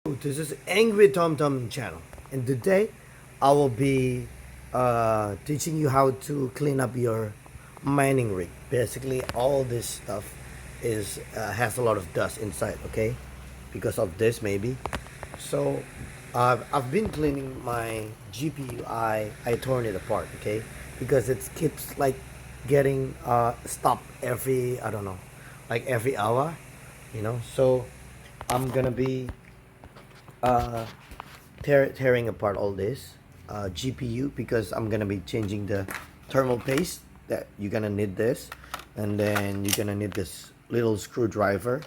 This is Angry Tom Tom channel, and today I will be teaching you how to clean up your mining rig. Basically, all this stuff is has a lot of dust inside. Okay, because of this maybe. So I've been cleaning my GPU. I torn it apart. Okay, because it keeps like getting stopped every, I don't know, like every hour. So I'm gonna be uh, tearing apart all this GPU, because I'm gonna be changing the thermal paste. That you're gonna need this, and then you're gonna need this little screwdriver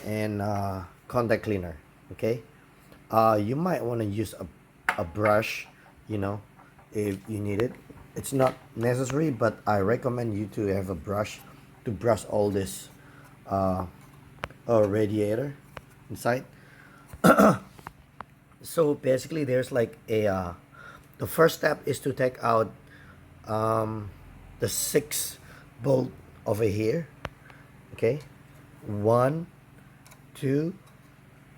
and contact cleaner. Okay, you might want to use a brush, if you need it. It's not necessary, but I recommend you to have a brush to brush all this radiator inside. So basically there's like a the first step is to take out the 6 bolt over here. Okay, 1 2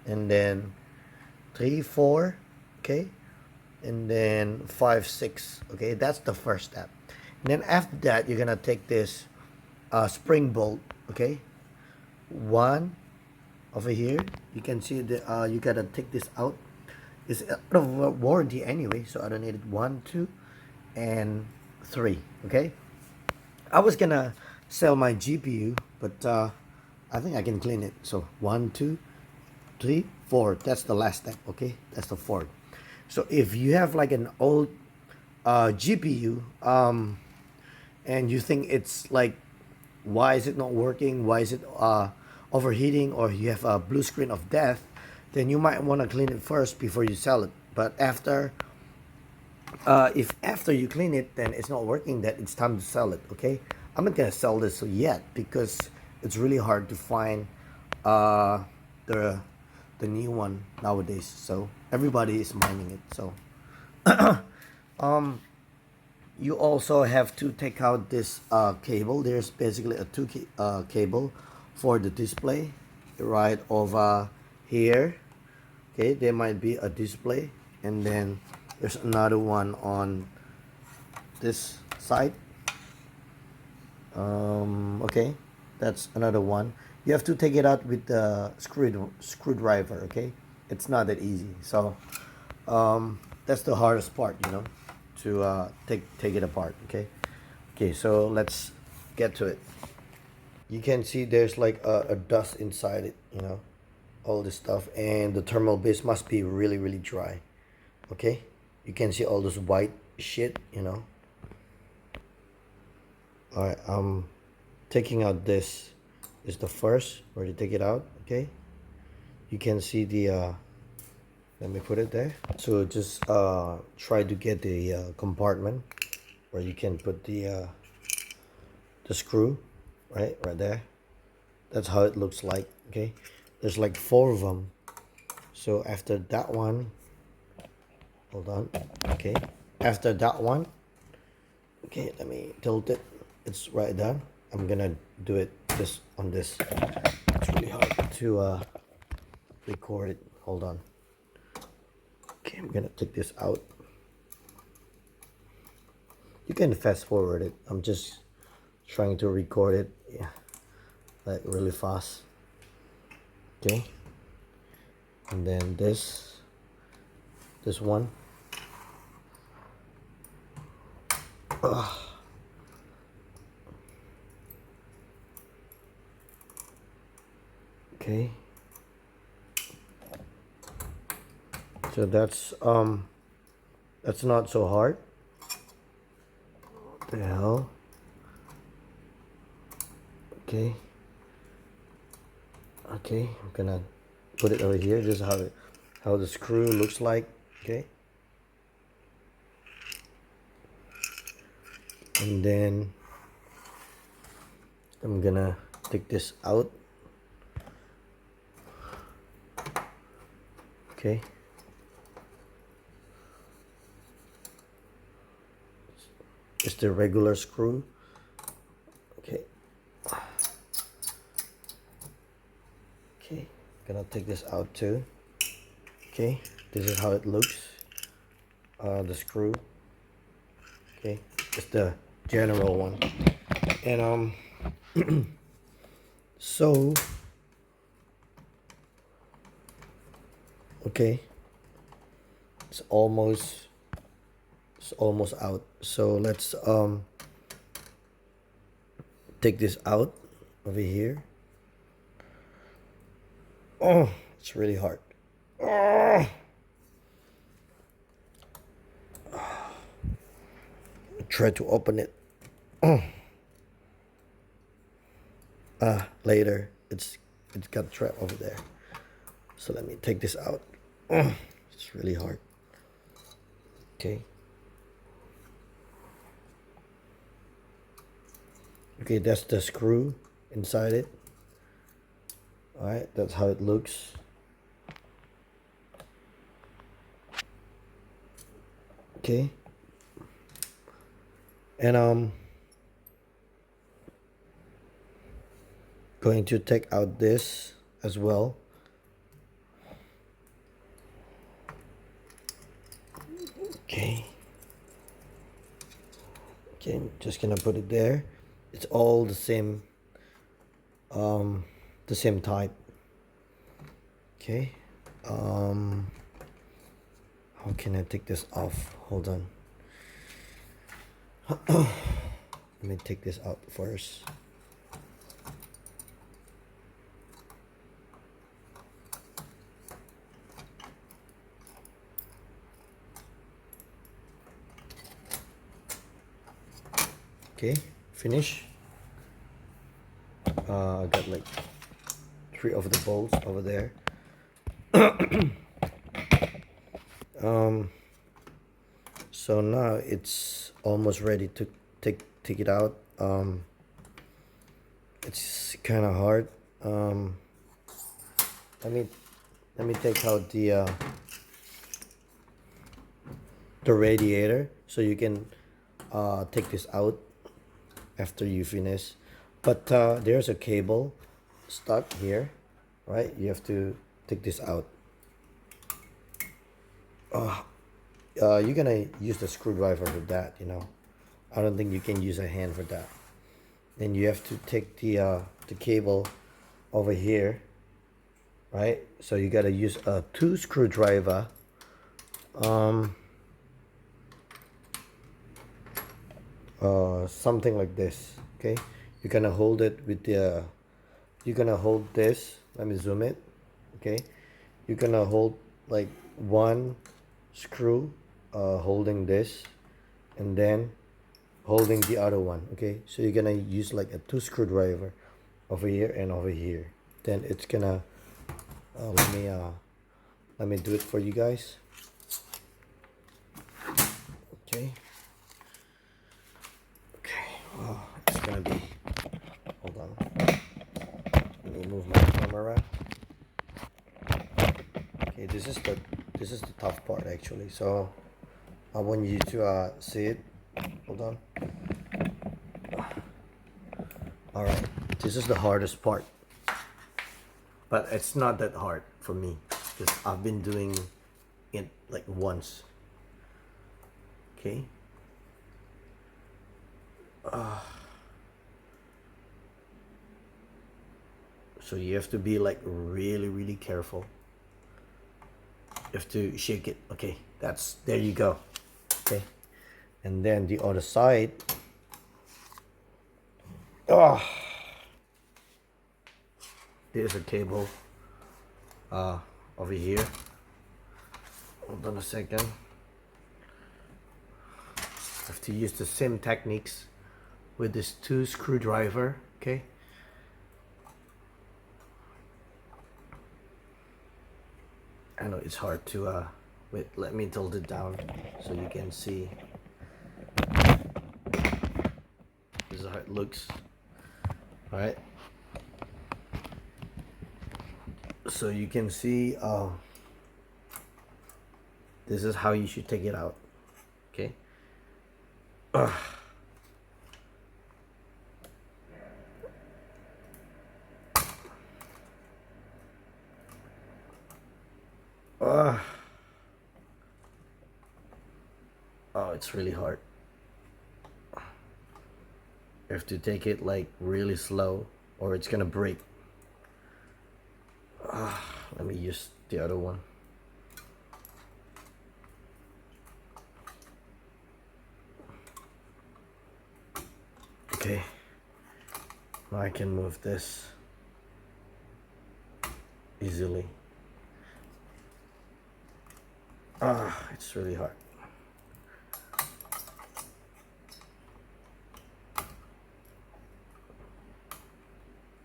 and then 3 4. Okay, and then 5 6. Okay, that's the first step. And then after that, you're gonna take this spring bolt. Okay, one over here. You can see the you gotta take this out. It's out of warranty anyway, so I don't need it. 1 2 and 3. Okay, I was gonna sell my GPU, but I think I can clean it. So 1 2 3 4, that's the last step. Okay, that's the fourth. So if you have like an old GPU, and you think it's like, why is it not working, why is it overheating, or you have a blue screen of death, then you might want to clean it first before you sell it. But after if after you clean it then it's not working, then it's time to sell it. Okay, I'm not gonna sell this yet because it's really hard to find uh, the new one nowadays, so everybody is mining it. So you also have to take out this cable. There's basically a cable for the display right over here. Okay, there might be a display, and then there's another one on this side. Okay, that's another one. You have to take it out with the screwdriver. Okay, it's not that easy. So that's the hardest part, to take it apart. Okay, so let's get to it. You can see there's like a dust inside it, all this stuff, and the thermal base must be really really dry. Okay, you can see all this white shit. All right, taking out this is the first where you take it out. Okay, you can see the let me put it there. So just try to get the compartment where you can put the screw right there. That's how it looks like. Okay, there's like 4 of them. So after that one, hold on. Okay, after that one, okay, let me tilt it. It's right there. I'm gonna do it this on this. It's really hard to record it. Hold on. Okay, I'm gonna take this out. You can fast forward it. I'm just trying to record it, yeah, like really fast. Okay, and then this one. Ugh. Okay, so that's not so hard. What the hell? Okay, I'm gonna put it over here. This is how the screw looks like. Okay, and then I'm gonna take this out. Okay, just the regular screw. Okay, gonna take this out too. Okay, this is how it looks. The screw. Okay, it's the general one. And so okay, it's almost out. So let's take this out over here. Oh, it's really hard. Oh. Try to open it. Oh. Later it's got trapped over there. So let me take this out. Oh, it's really hard. Okay. Okay, that's the screw inside it. Alright, that's how it looks. Okay. And going to take out this as well. Okay. Okay, I'm just gonna put it there. It's all the same type. Okay. How can I take this off? Hold on. Let me take this out first. Okay, finish. I got like 3 of the bolts over there. So now it's almost ready to take it out. It's kind of hard. Let me take out the radiator so you can take this out after you finish. But there's a cable stuck here, right? You have to take this out. You're gonna use the screwdriver for that, you know. I don't think you can use a hand for that. Then you have to take the cable over here, right? So you gotta use a 2 screwdriver. Something like this. Okay, you're gonna hold it with the. You're gonna hold this. Let me zoom it. Okay, you're gonna hold like 1 screw, holding this, and then holding the other one. Okay, so you're gonna use like a 2 screwdriver over here and over here. Then it's gonna let me do it for you guys. Okay. Oh, it's gonna be. Hold on. Let me move my camera. Okay, this is the tough part actually. So I want you to see it. Hold on. All right, this is the hardest part, but it's not that hard for me because I've been doing it like once. Okay. So you have to be like really careful. You have to shake it. Okay, there you go. Okay, and then the other side. There's a cable over here. Hold on a second. I have to use the same techniques with this 2 screwdriver. Okay. I know it's hard to wait, let me tilt it down so you can see. This is how it looks. All right, so you can see this is how you should take it out. Okay. it's really hard. You have to take it like really slow or it's gonna break. Let me use the other one. Okay, now I can move this easily. It's really hard.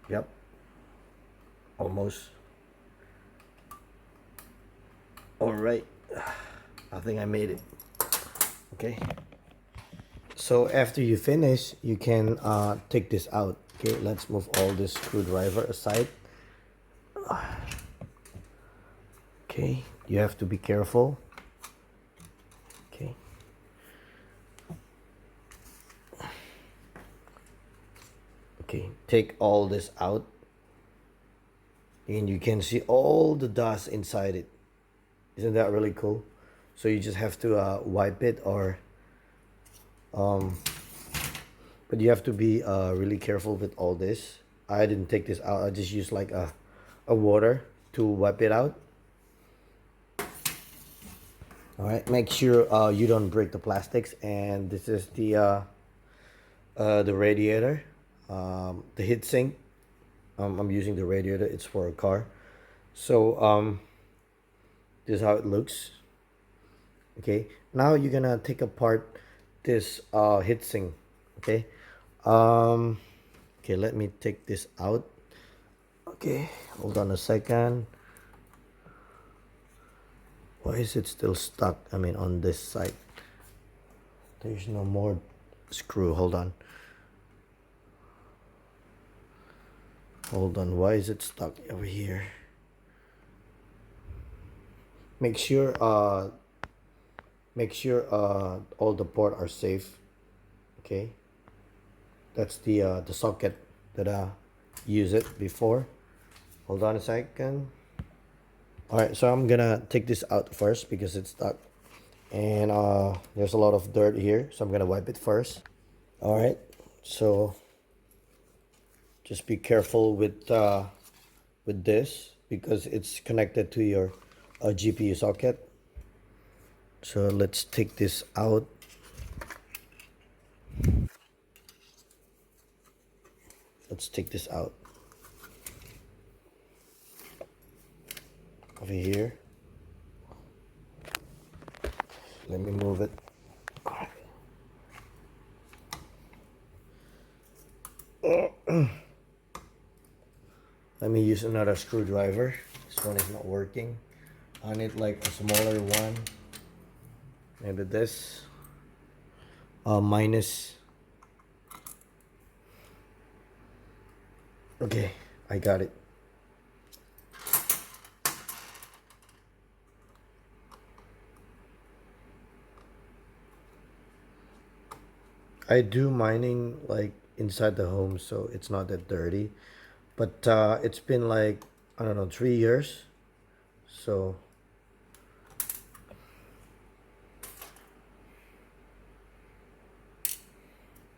Yep, almost. All right, I think I made it. Okay, so after you finish, you can take this out. Okay, let's move all this screwdriver aside. Okay, you have to be careful. Okay. Okay, take all this out. And you can see all the dust inside it. Isn't that really cool? So you just have to wipe it or but you have to be really careful with all this. I didn't take this out. I just used like a water to wipe it out. All right, make sure you don't break the plastics. And this is the radiator, the heat sink. I'm using the radiator. It's for a car. So this is how it looks. Okay, now you're gonna take apart this heat sink. Okay, okay, let me take this out. Okay, hold on a second. Why is it still stuck? I mean, on this side. There's no more screw. Hold on. Hold on. Why is it stuck over here? Make sure all the ports are safe. Okay. That's the socket that I used it before. Hold on a second. Alright, so I'm gonna take this out first because it's stuck. And there's a lot of dirt here, so I'm gonna wipe it first. Alright, so just be careful with this because it's connected to your GPU socket. So let's take this out. Let's take this out. Over here. Let me move it. Let me use another screwdriver. This one is not working. I need like a smaller one. Maybe this. Minus. Okay, I got it. I do mining like inside the home, so it's not that dirty. But it's been like, I don't know, 3 years. So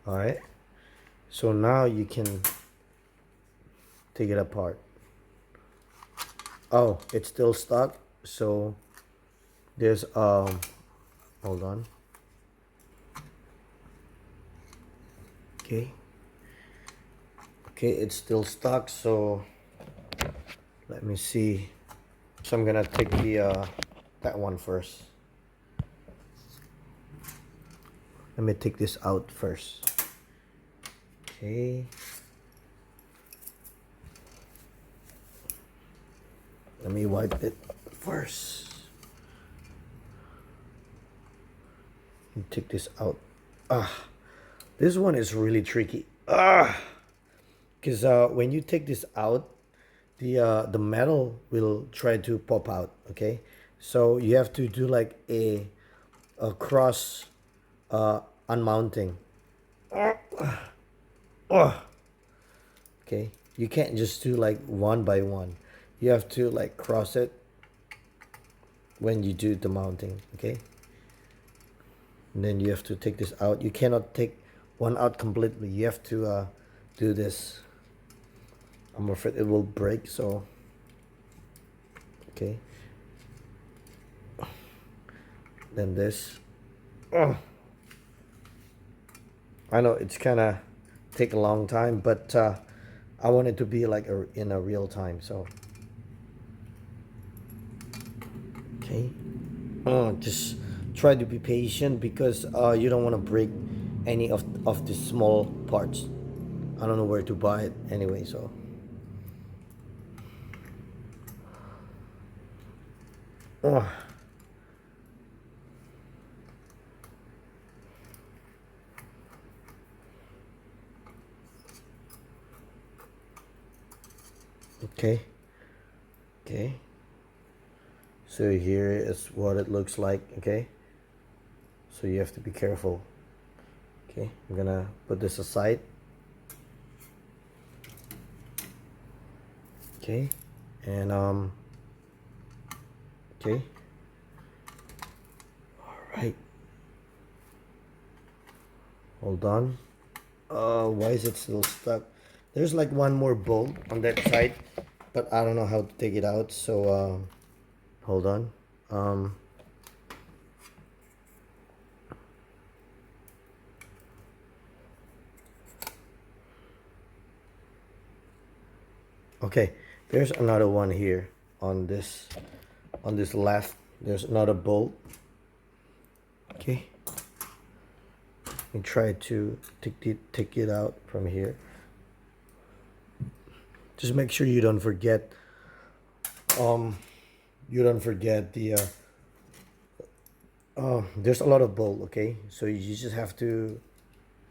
all right. So now you can take it apart. Oh, it's still stuck. So there's hold on. Okay, it's still stuck, so let me see. So I'm gonna take the that one first. Let me take this out first. Okay, let me wipe it first. Take this out. This one is really tricky. Because when you take this out, the metal will try to pop out. Okay, so you have to do like a cross unmounting. Okay, you can't just do like one by one. You have to like cross it when you do the mounting. Okay, and then you have to take this out. You cannot take one out completely. You have to do this. I'm afraid it will break, so okay. Then this. Oh. I know it's kind of take a long time, but I want it to be like in a real time, so okay. Just try to be patient, because you don't want to break any of the small parts. I don't know where to buy it anyway, so oh. Okay, okay, so here is what it looks like. Okay, so you have to be careful. Okay, I'm gonna put this aside. Okay, and okay, all right, hold on. Why is it still stuck? There's like one more bolt on that side, but I don't know how to take it out, so hold on. Okay, there's another one here on this left. There's another bolt. Okay, and try to take it out from here. Just make sure you don't forget the there's a lot of bolt. Okay, so you just have to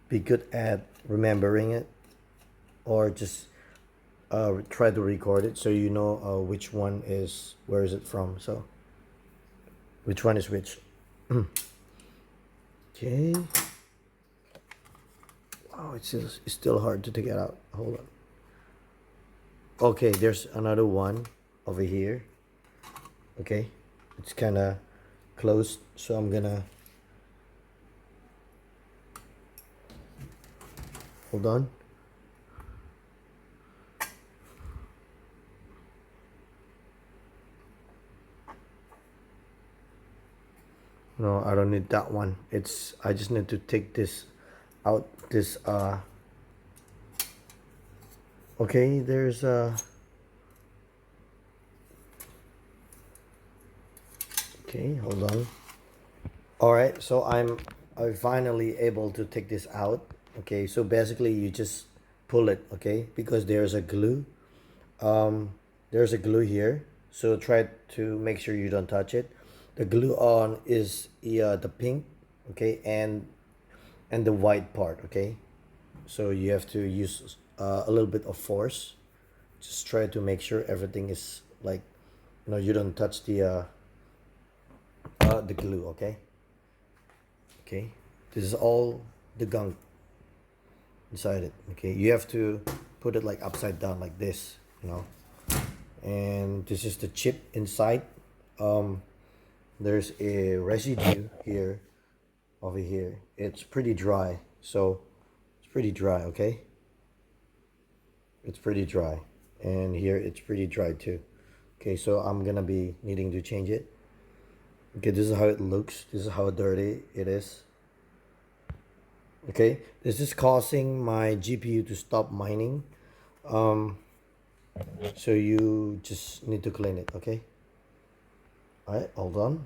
be good at remembering it, or just try to record it so you know which one is, where is it from, so which one is which. Okay. Oh, it's still hard to take it out. Hold on. Okay, there's another one over here. Okay, it's kind of closed, so I'm gonna hold on. No, I don't need that one. I just need to take this out. This okay, there's okay, hold on. All right, so I'm finally able to take this out. Okay, so basically you just pull it, okay, because there's a glue. There's a glue here, so try to make sure you don't touch it. The glue on is the pink, okay, and the white part, okay. So you have to use a little bit of force. Just try to make sure everything is like, you don't touch the glue, okay. Okay, this is all the gunk inside it. Okay, you have to put it like upside down like this, and this is the chip inside. There's a residue here, over here. It's pretty dry, so it's pretty dry. Okay, it's pretty dry, and here it's pretty dry too. Okay, so I'm gonna be needing to change it. Okay, this is how it looks. This is how dirty it is. Okay, this is causing my GPU to stop mining. So you just need to clean it. Okay, all right, hold on.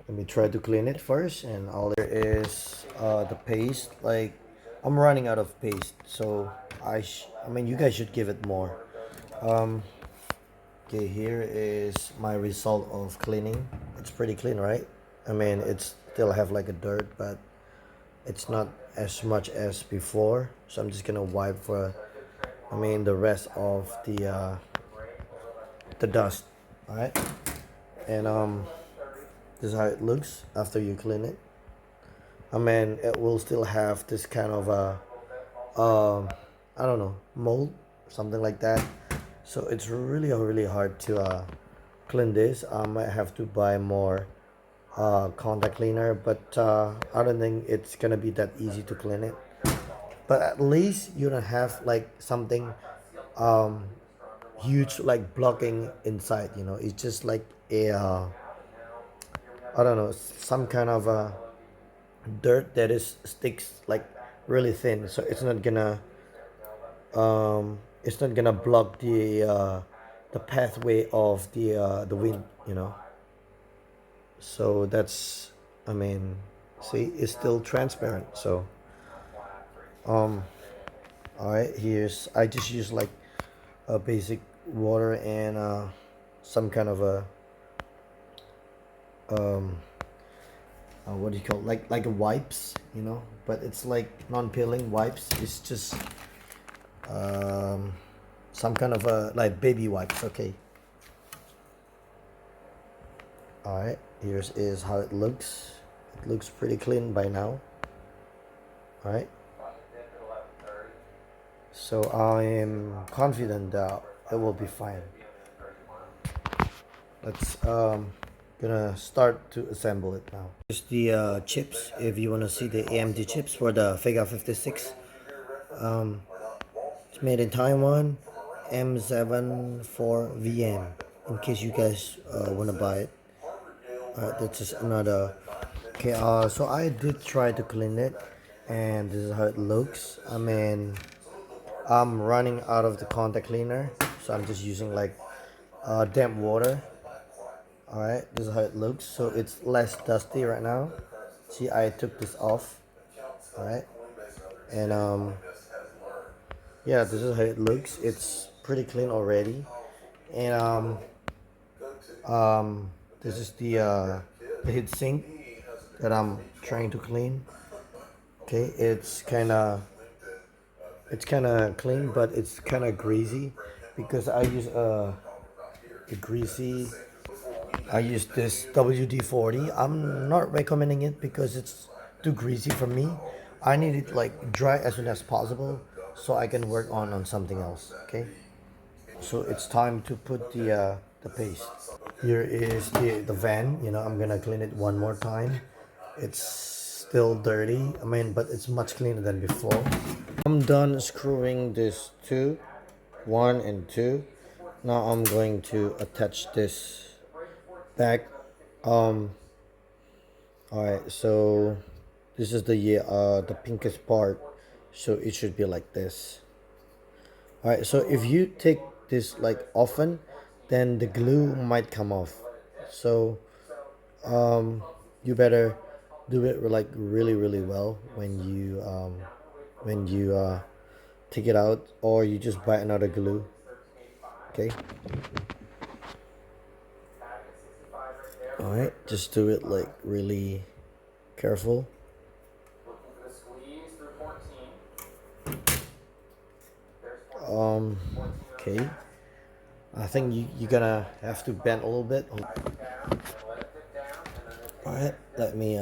Let me try to clean it first. And all there is the paste. Like, I'm running out of paste, so I mean, you guys should give it more. Okay, here is my result of cleaning. It's pretty clean, right? I mean, it's still have like a dirt, but it's not as much as before. So I'm just gonna wipe for the rest of the dust. All right, and this is how it looks after you clean it. I mean, it will still have this kind of I don't know, mold, something like that. So it's really hard to clean this. I might have to buy more contact cleaner, but I don't think it's gonna be that easy to clean it. But at least you don't have like something um, huge like blocking inside. You know, it's just like a I don't know, some kind of dirt that is sticks like really thin, so it's not gonna block the pathway of the wind, you know. So that's, I mean, see, it's still transparent. So um all right, here's, I just use like a basic water and some kind of a um what do you call it? Like a wipes, you know, but it's like non-peeling wipes. It's just um some kind of a like baby wipes. Okay, all right, here's is how it looks. It looks pretty clean by now. All right, so I am confident that it will be fine. Let's gonna start to assemble it now. Here's the chips. If you want to see the AMD chips for the Vega 56, it's made in Taiwan, M74VM. In case you guys want to buy it. Alright, that's just another. Okay, so I did try to clean it, and this is how it looks. I mean, I'm running out of the contact cleaner, so I'm just using like damp water. Alright, this is how it looks. So it's less dusty right now. See, I took this off. Alright, and yeah, this is how it looks. It's pretty clean already, and this is the heat sink that I'm trying to clean. Okay, it's kind of clean, but it's kind of greasy because I use this WD-40. I'm not recommending it because it's too greasy for me. I need it like dry as soon as possible so I can work on something else. Okay, so it's time to put the paste. Here is the van. You know, I'm gonna clean it one more time. It's still dirty, I mean, but it's much cleaner than before. I'm done screwing this two, 1 and 2. Now I'm going to attach this back. All right, so this is the pinkest part, so it should be like this. All right, so if you take this like often, then the glue might come off. So you better do it like really well when you take it out, or you just buy another glue. Okay, all right, just do it like really careful. Okay, I think you're gonna have to bend a little bit. All right, let me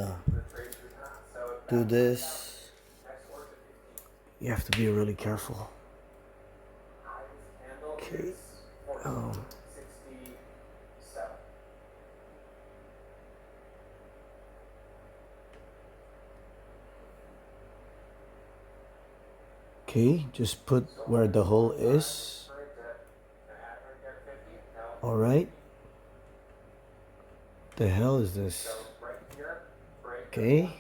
do this. You have to be really careful. Okay. Okay, just put where the hole is. All right. The hell is this? Okay.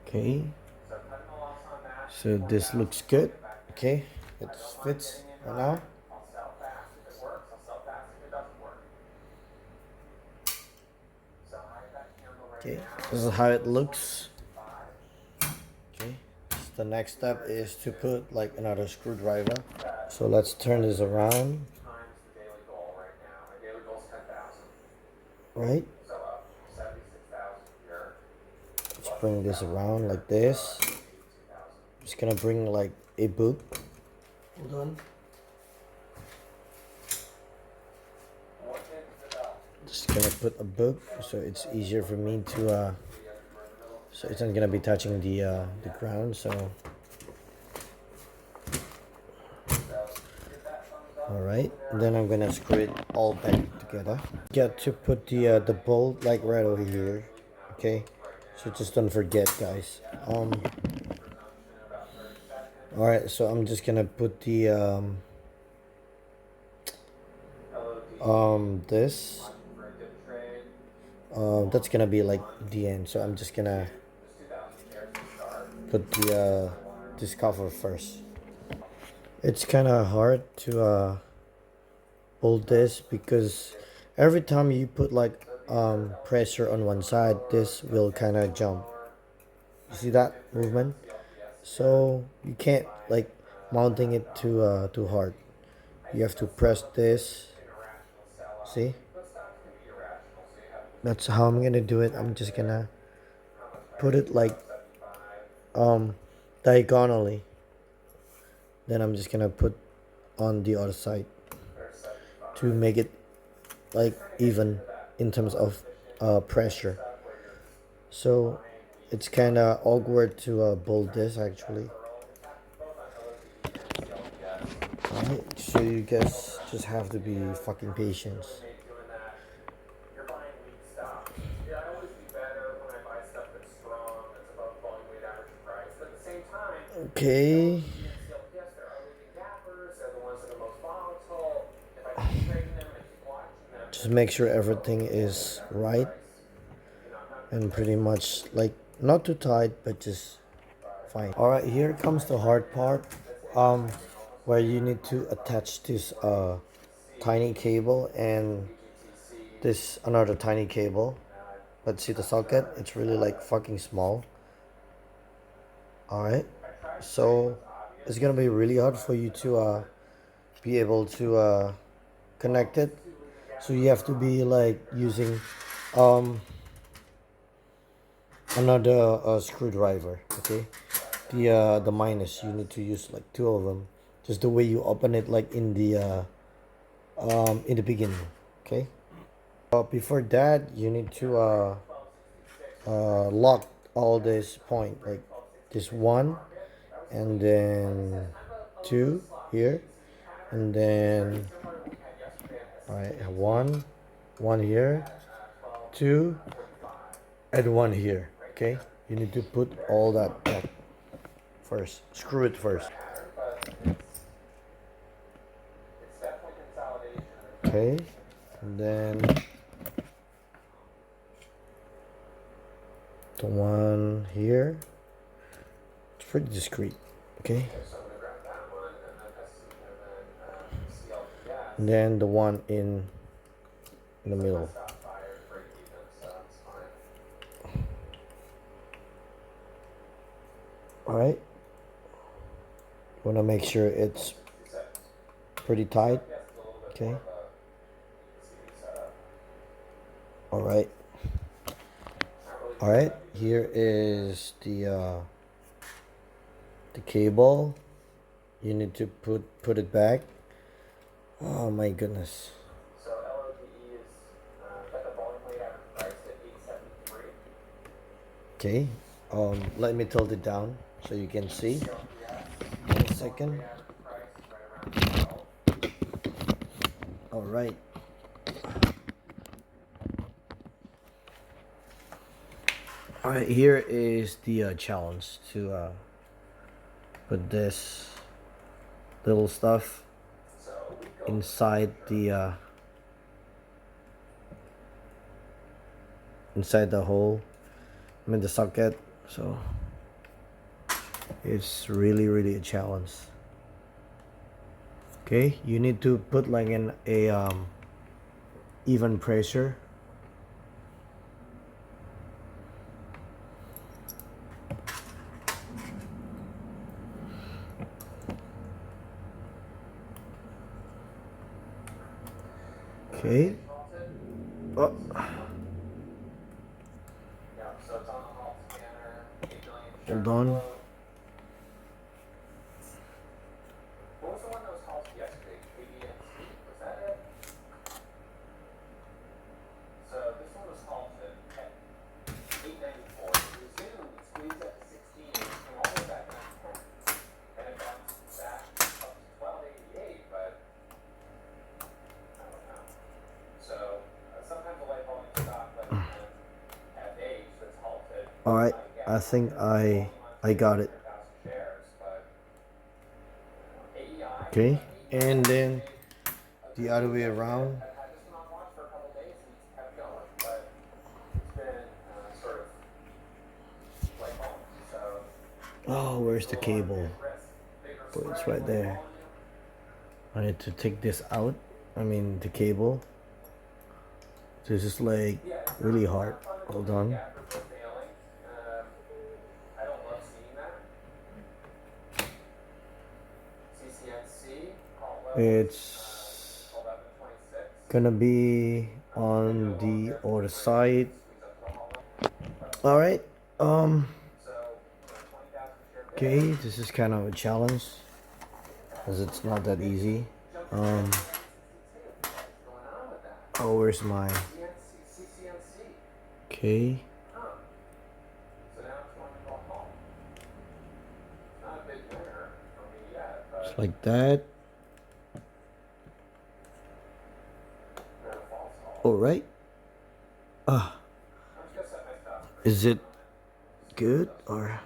Okay. So this looks good. Okay, it fits right now. Okay, this is how it looks. Okay, so the next step is to put like another screwdriver. So let's turn this around. Right? Let's bring this around like this. Just gonna bring like a book. Hold on. Just gonna put a book so it's easier for me to so it's not gonna be touching the ground. So all Alright, then I'm gonna screw it all back together. Got to put the bolt like right over here. Okay, so just don't forget, guys. Alright, so I'm just gonna put the this that's gonna be like the end, so I'm just gonna put the this cover first. It's kind of hard to hold this because every time you put like pressure on one side, this will kind of jump. You see that movement? So you can't like mounting it too hard. You have to press this. See? That's how I'm gonna do it. I'm just gonna put it like diagonally. Then I'm just gonna put on the other side to make it like even in terms of pressure. So it's kind of awkward to bolt this actually. Alright, so you guys just have to be fucking patient. Okay. Just make sure everything is right and pretty much like not too tight but just fine. Alright, here comes the hard part where you need to attach this tiny cable and this another tiny cable. Let's see the socket, it's really like fucking small. Alright, so it's gonna be really hard for you to be able to connect it, so you have to be like using another screwdriver. Okay, the minus, you need to use like two of them, just the way you open it like in the beginning. Okay, before that you need to lock all this point, like this one and then two here, and then all right, one here, two, and one here. Okay, you need to put all that back first, screw it first. Okay, and then the one here, it's pretty discreet. Okay, and then the one in the middle. Alright, want to make sure it's pretty tight. Okay, alright, here is the cable. You need to put it back. Oh my goodness. Okay, let me tilt it down so you can see. 1 second. Alright. Alright, here is the challenge to put this little stuff inside the hole, I mean the socket. So it's really a challenge. Okay, you need to put like a even pressure. Okay. Oh. Hold on. All right, I think I got it. Okay, and then the other way around. Oh, where's the cable? Oh, it's right there. I need to take this out. I mean, the cable. This is like really hard. Hold on. It's gonna be on the other side. All right. Um. Okay, this is kind of a challenge because it's not that easy. Um. Oh, where's my? Okay. Just like that. All right. Ah. Is it good or?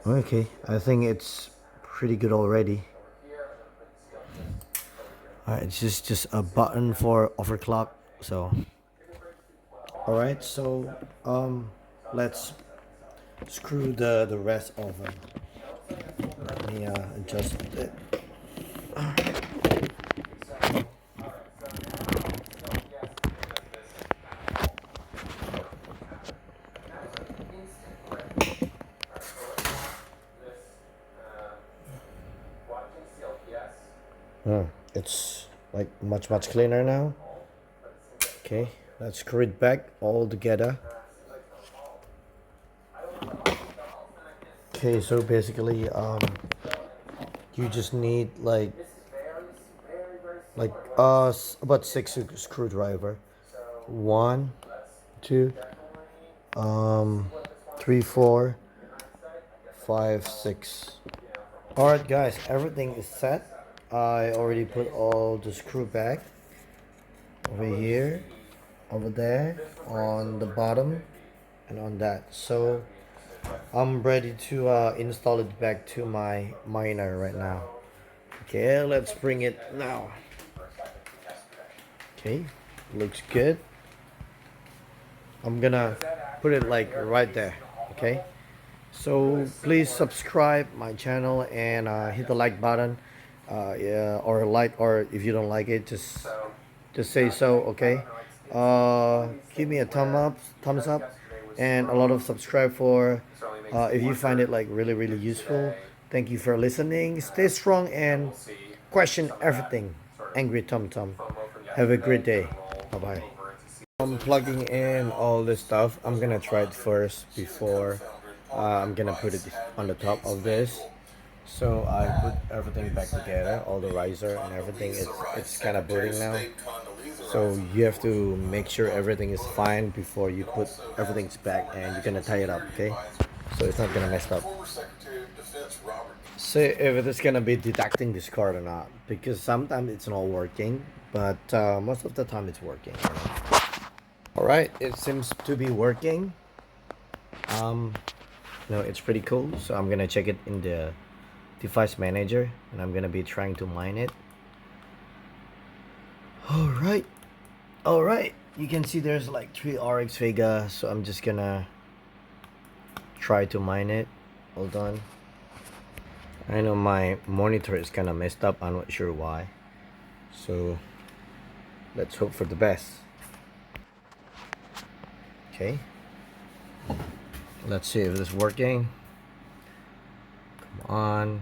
Okay, I think it's pretty good already. Alright, it's just a button for overclock. So, alright, so let's screw the rest of them. Let me adjust it. It's like much cleaner now. Okay, let's screw it back all together. Okay, so basically you just need like about 6 screwdriver. 1, 2, 3, 4, 5, 6. Alright guys, everything is set. I already put all the screw back over here, over there, on the bottom, and on that. So I'm ready to install it back to my miner right now. Okay, let's bring it now. Okay, looks good. I'm gonna put it like right there. Okay, so please subscribe my channel and hit the like button. Yeah, or like, or if you don't like it, just say so. Okay, give me a thumbs up, and a lot of subscribe for if you find it like really useful. Thank you for listening. Stay strong and question everything. Angry Tom Tom. Have a great day. Bye bye. I'm plugging in all this stuff. I'm gonna try it first before I'm gonna put it on the top of this. So I put everything back together, all the riser and everything. It's kind of booting now. So you have to make sure everything is fine before you put everything's back, and you're gonna tie it up, okay? So it's not gonna mess up. See if it is gonna be detecting this card or not, because sometimes it's not working, but most of the time it's working. Alright, it seems to be working. No, it's pretty cool. So I'm gonna check it in the device manager, and I'm gonna be trying to mine it. Alright, you can see there's like 3 RX Vega, so I'm just gonna try to mine it. Hold on. I know my monitor is kind of messed up, I'm not sure why, so let's hope for the best. Okay, let's see if this is working. Come on.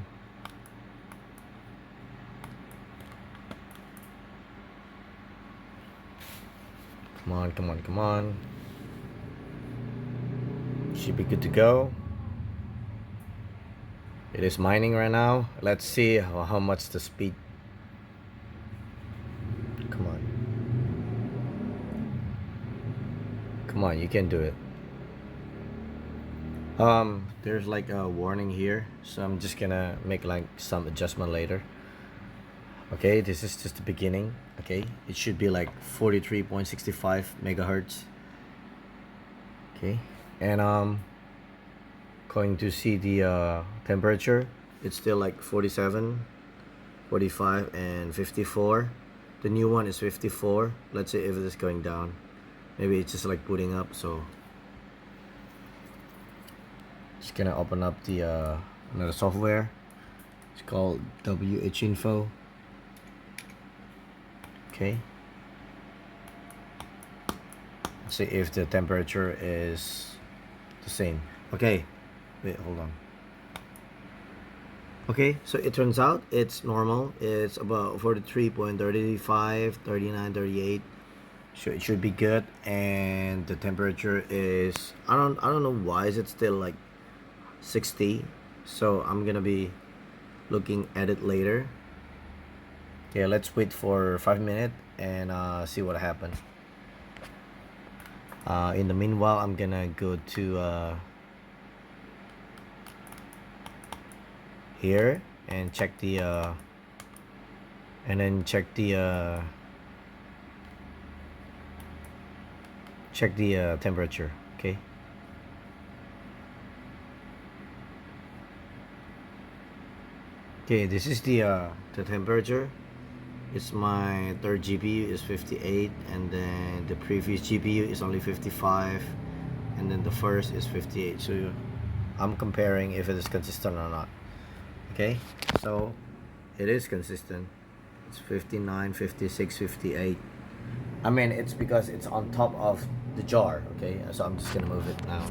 Come on. Should be good to go. It is mining right now. Let's see how much the speed. Come on, you can do it. There's like a warning here, so I'm just gonna make like some adjustment later. Okay, this is just the beginning. Okay, it should be like 43.65 megahertz. Okay, and going to see the temperature. It's still like 47, 45, and 54. The new one is 54. Let's see if it is going down. Maybe it's just like booting up. So just gonna open up the another software. It's called WHInfo. Okay, let's see if the temperature is the same. Okay, wait, hold on. Okay, so it turns out it's normal. It's about 43.35, 39, 38. So it should be good. And the temperature is, I don't know why is it still like 60. So I'm gonna be looking at it later. Okay, let's wait for 5 minutes and see what happens. In the meanwhile, I'm gonna go to here and check the and then check the temperature. Okay, this is the temperature. It's my third GPU is 58, and then the previous GPU is only 55, and then the first is 58. So I'm comparing if it is consistent or not. Okay, so it is consistent. It's 59, 56, 58. I mean, it's because it's on top of the jar. Okay, so I'm just gonna move it now.